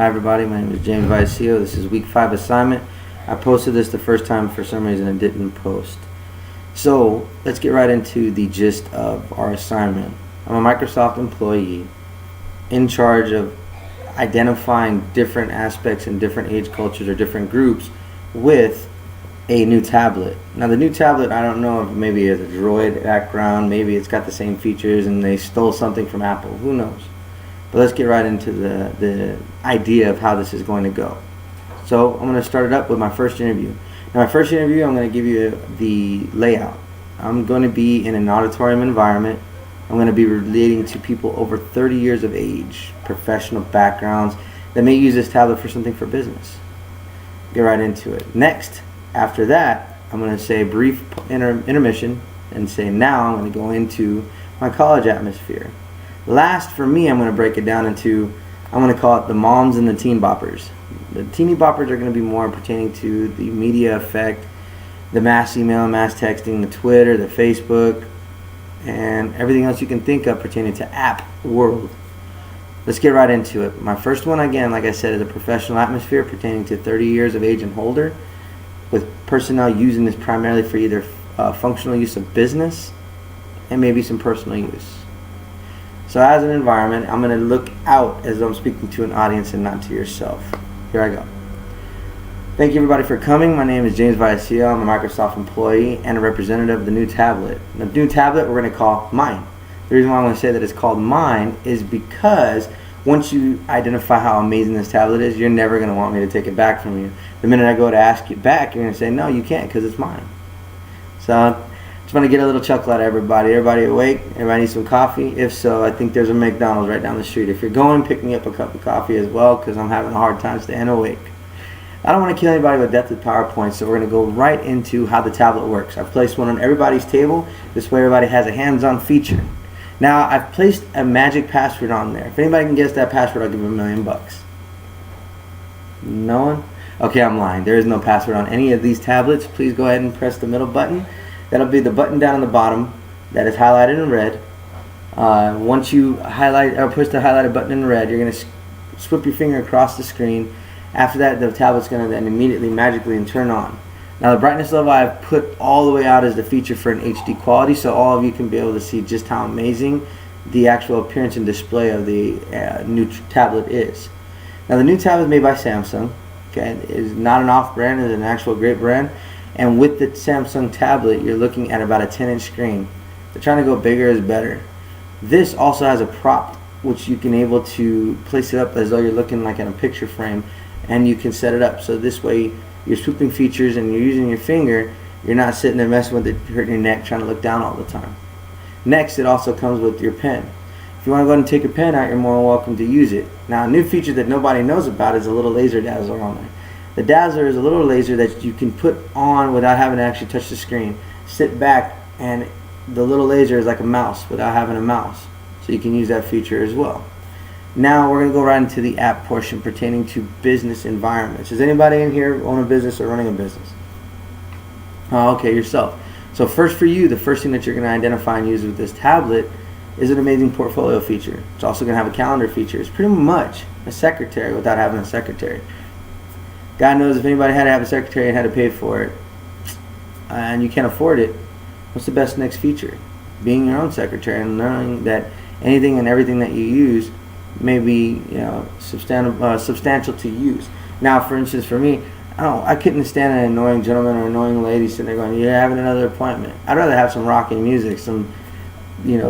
Hi everybody, my name is James Viacio. This is week 5 assignment. I posted this the first time, for some reason it didn't post. So let's get right into the gist of our assignment. I'm a Microsoft employee in charge of identifying different aspects in different age cultures or different groups with a new tablet. Now the new tablet, I don't know if maybe it has a Droid background, maybe it's got the same features and they stole something from Apple, who knows. But let's get right into the idea of how this is going to go. So I'm going to start it up with my first interview. Now my first interview, I'm going to give you the layout. I'm going to be in an auditorium environment. I'm going to be relating to people over 30 years of age, professional backgrounds that may use this tablet for something for business. Get right into it. Next, after that, I'm going to say a brief intermission and say now I'm going to go into my college atmosphere. Last, for me, I'm going to break it down into, I'm going to call it the moms and the teen boppers. The teeny boppers are going to be more pertaining to the media effect, the mass email, mass texting, the Twitter, the Facebook, and everything else you can think of pertaining to app world. Let's get right into it. My first one, again, like I said, is a professional atmosphere pertaining to 30 years of age and older, with personnel using this primarily for either functional use of business and maybe some personal use. So as an environment, I'm going to look out as though I'm speaking to an audience and not to yourself. Here I go. Thank you everybody for coming. My name is James Viacio. I'm a Microsoft employee and a representative of the new tablet. The new tablet we're going to call Mine. The reason why I'm going to say that it's called Mine is because once you identify how amazing this tablet is, you're never going to want me to take it back from you. The minute I go to ask you back, you're going to say, no, you can't because it's mine. So just want to get a little chuckle out of everybody. Everybody awake? Everybody need some coffee? If so, I think there's a McDonald's right down the street. If you're going, pick me up a cup of coffee as well because I'm having a hard time staying awake. I don't want to kill anybody with depth with PowerPoint, so we're going to go right into how the tablet works. I've placed one on everybody's table. This way everybody has a hands-on feature. Now, I've placed a magic password on there. If anybody can guess that password, I'll give them $1 million. No one? Okay, I'm lying. There is no password on any of these tablets. Please go ahead and press the middle button. That'll be the button down on the bottom that is highlighted in red. Once you highlight or push the highlighted button in red, you're going to swoop your finger across the screen. After that, the tablet's going to then immediately magically turn on. Now the brightness level I've put all the way out as the feature for an HD quality, so all of you can be able to see just how amazing the actual appearance and display of the new tablet is. Now the new tablet is made by Samsung. Okay, it is not an off-brand; it is an actual great brand. And with the Samsung tablet, you're looking at about a 10-inch screen. They're trying to go bigger is better. This also has a prop, which you can able to place it up as though you're looking like in a picture frame, and you can set it up. So this way, you're swooping features and you're using your finger. You're not sitting there messing with it, hurting your neck, trying to look down all the time. Next, it also comes with your pen. If you want to go ahead and take your pen out, you're more than welcome to use it. Now, a new feature that nobody knows about is a little laser dazzler on there. The dazzler is a little laser that you can put on without having to actually touch the screen. Sit back and the little laser is like a mouse without having a mouse. So you can use that feature as well. Now we're going to go right into the app portion pertaining to business environments. Does anybody in here own a business or running a business? Oh, okay, yourself. So first for you, the first thing that you're going to identify and use with this tablet is an amazing portfolio feature. It's also going to have a calendar feature. It's pretty much a secretary without having a secretary. God knows if anybody had to have a secretary and had to pay for it, and you can't afford it, what's the best next feature? Being your own secretary and knowing that anything and everything that you use may be, substantial to use. Now, for instance, for me, I couldn't stand an annoying gentleman or annoying lady sitting there going, "You're having another appointment." I'd rather have some rocking music, some,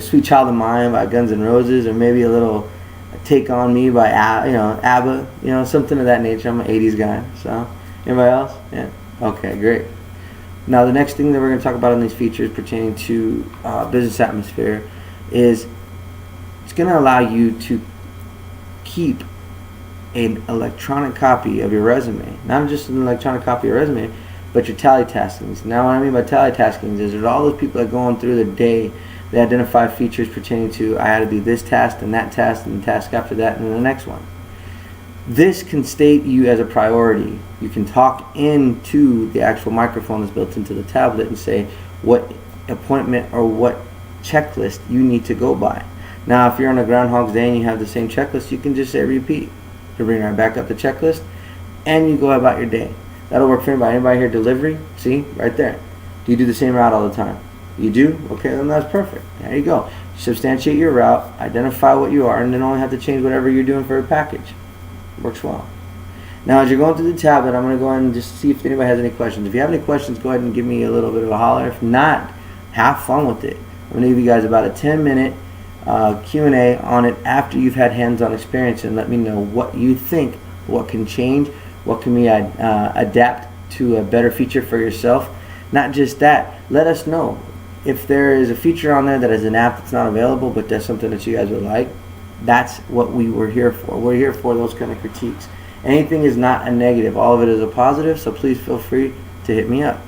"Sweet Child of Mine" by Guns N' Roses, or maybe a little "Take on Me" by ABBA, something of that nature. I'm an 80s guy. So, anybody else? Yeah. Okay, great. Now, the next thing that we're going to talk about in these features pertaining to business atmosphere is it's going to allow you to keep an electronic copy of your resume. Not just an electronic copy of your resume, but your tally taskings. Now, what I mean by tally taskings is there's all those people that going through the day. They identify features pertaining to, I had to do this task and that task and the task after that and then the next one. This can state you as a priority. You can talk into the actual microphone that's built into the tablet and say what appointment or what checklist you need to go by. Now, if you're on a Groundhog's Day and you have the same checklist, you can just say repeat. to bring right back up the checklist, and you go about your day. That'll work for anybody. Anybody here delivery? See, right there. Do you do the same route all the time? You do? Okay, then that's perfect. There you go. Substantiate your route, identify what you are, and then only have to change whatever you're doing for a package. Works well. Now, as you're going through the tablet, I'm going to go ahead and just see if anybody has any questions. If you have any questions, go ahead and give me a little bit of a holler. If not, have fun with it. I'm going to give you guys about a 10-minute Q&A on it after you've had hands-on experience, and let me know what you think, what can change, what can we adapt to a better feature for yourself. Not just that, let us know if there is a feature on there that is an app that's not available, but that's something that you guys would like. That's what we were here for. We're here for those kind of critiques. Anything is not a negative. All of it is a positive, so please feel free to hit me up.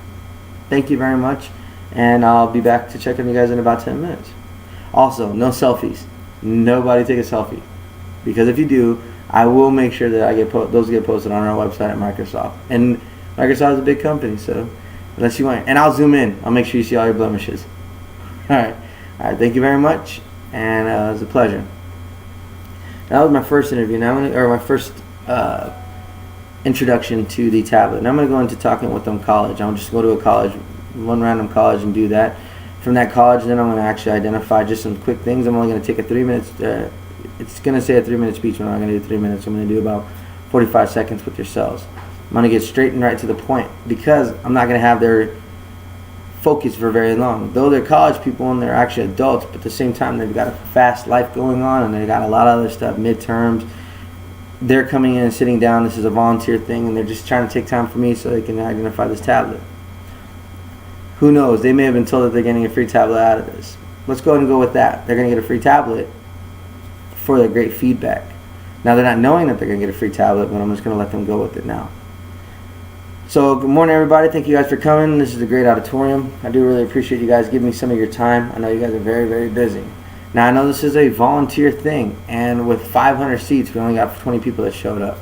Thank you very much, and I'll be back to check on you guys in about 10 minutes. Also, no selfies. Nobody take a selfie, because if you do, I will make sure that those get posted on our website at Microsoft. And Microsoft is a big company, so unless you want, and I'll zoom in. I'll make sure you see all your blemishes. All right. Thank you very much, and it was a pleasure. That was my first interview. Now my first introduction to the tablet. Now I'm going to go into talking with them college. I'll just go to a college, one random college, and do that. From that college, then I'm going to actually identify just some quick things. I'm only going to take a 3 minutes. It's going to say a 3-minute speech. I'm not going to do 3 minutes. I'm going to do about 45 seconds with yourselves. I'm going to get straight and right to the point, because I'm not going to have their focus for very long. Though they're college people and they're actually adults, but at the same time they've got a fast life going on, and they've got a lot of other stuff, midterms. They're coming in and sitting down. This is a volunteer thing, and they're just trying to take time for me so they can identify this tablet. Who knows? They may have been told that they're getting a free tablet out of this. Let's go ahead and go with that. They're going to get a free tablet for their great feedback. Now, they're not knowing that they're going to get a free tablet, but I'm just going to let them go with it now. So, good morning, everybody. Thank you guys for coming. This is a great auditorium. I do really appreciate you guys giving me some of your time. I know you guys are very, very busy. Now, I know this is a volunteer thing, and with 500 seats, we only got 20 people that showed up.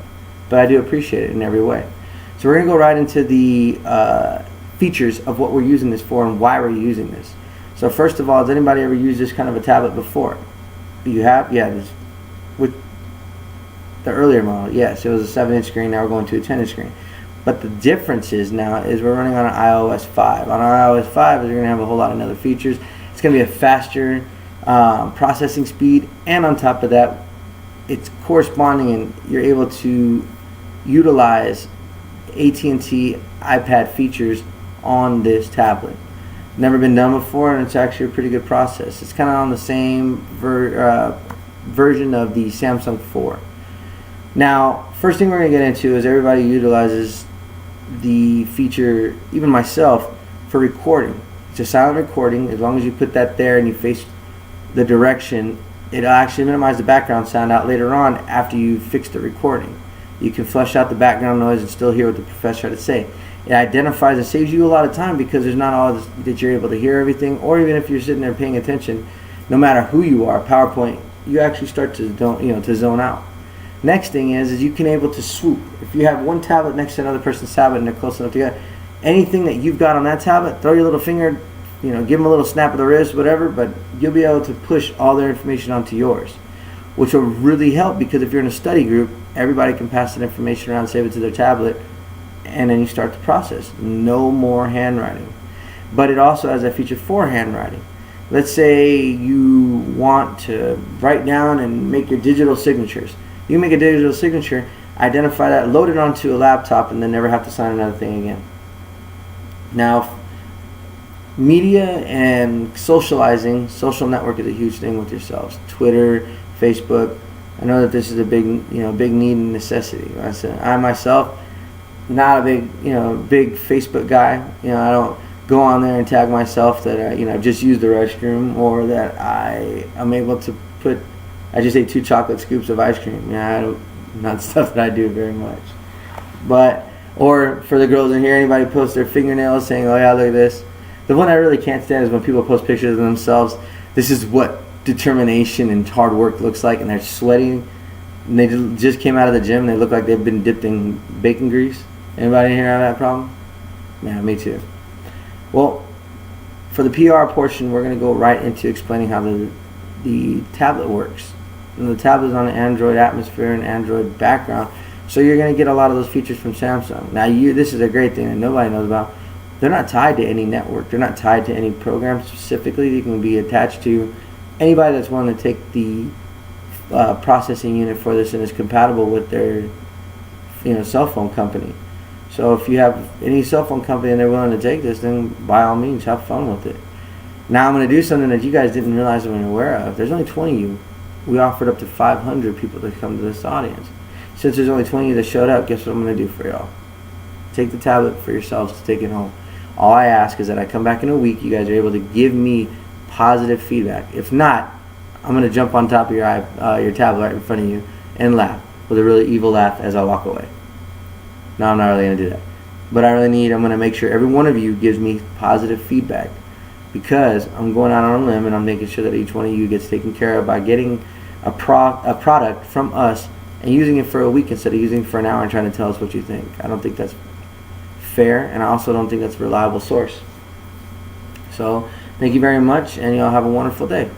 But I do appreciate it in every way. So we're going to go right into the features of what we're using this for and why we're using this. So first of all, has anybody ever used this kind of a tablet before? You have? Yeah, this, with the earlier model, yes, it was a 7-inch screen. Now we're going to a 10-inch screen. But the difference is now is we're running on an iOS 5. On our iOS 5, we're going to have a whole lot of other features. It's going to be a faster processing speed, and on top of that, it's corresponding, and you're able to utilize AT&T iPad features on this tablet. Never been done before, and it's actually a pretty good process. It's kind of on the same version of the Samsung 4. Now, first thing we're going to get into is everybody utilizes the feature, even myself, for recording. It's a silent recording. As long as you put that there and you face the direction, it'll actually minimize the background sound out later on after you fix the recording. You can flush out the background noise and still hear what the professor had to say. It identifies and saves you a lot of time, because there's not all this, that you're able to hear everything, or even if you're sitting there paying attention, no matter who you are, PowerPoint, you actually start to zone out. Next thing is you can able to swoop. If you have one tablet next to another person's tablet and they're close enough together, anything that you've got on that tablet, throw your little finger, give them a little snap of the wrist, whatever, but you'll be able to push all their information onto yours, which will really help, because if you're in a study group, everybody can pass that information around, save it to their tablet, and then you start the process. No more handwriting. But it also has a feature for handwriting. Let's say you want to write down and make your digital signatures. You make a digital signature, identify that, load it onto a laptop, and then never have to sign another thing again. Now, media and socializing, social network is a huge thing with yourselves. Twitter, Facebook. I know that this is a big need and necessity. I myself, not a big Facebook guy. I don't go on there and tag myself that I've just used the restroom, or that I am able to put, I just ate 2 chocolate scoops of ice cream. Not stuff that I do very much. But, or for the girls in here, anybody post their fingernails saying, oh yeah, look at this. The one I really can't stand is when people post pictures of themselves. This is what determination and hard work looks like, and they're sweating, and they just came out of the gym, and they look like they've been dipped in bacon grease. Anybody in here have that problem? Yeah, me too. Well, for the PR portion, we're going to go right into explaining how the tablet works. And the tablet is on an Android atmosphere and Android background, so you're going to get a lot of those features from Samsung. Now, this is a great thing that nobody knows about. They're not tied to any network. They're not tied to any program specifically. They can be attached to anybody that's willing to take the processing unit for this and is compatible with their cell phone company. So if you have any cell phone company and they're willing to take this, then by all means, have fun with it. Now I'm going to do something that you guys didn't realize or were aware of. There's only 20 of you. We offered up to 500 people to come to this audience. Since there's only 20 of you that showed up, guess what I'm going to do for y'all? Take the tablet for yourselves to take it home. All I ask is that I come back in a week, you guys are able to give me positive feedback. If not, I'm going to jump on top of your tablet right in front of you and laugh with a really evil laugh as I walk away. No, I'm not really going to do that. But I'm going to make sure every one of you gives me positive feedback, because I'm going out on a limb and I'm making sure that each one of you gets taken care of by getting a product from us and using it for a week instead of using it for an hour and trying to tell us what you think. I don't think that's fair, and I also don't think that's a reliable source. So thank you very much, and y'all have a wonderful day.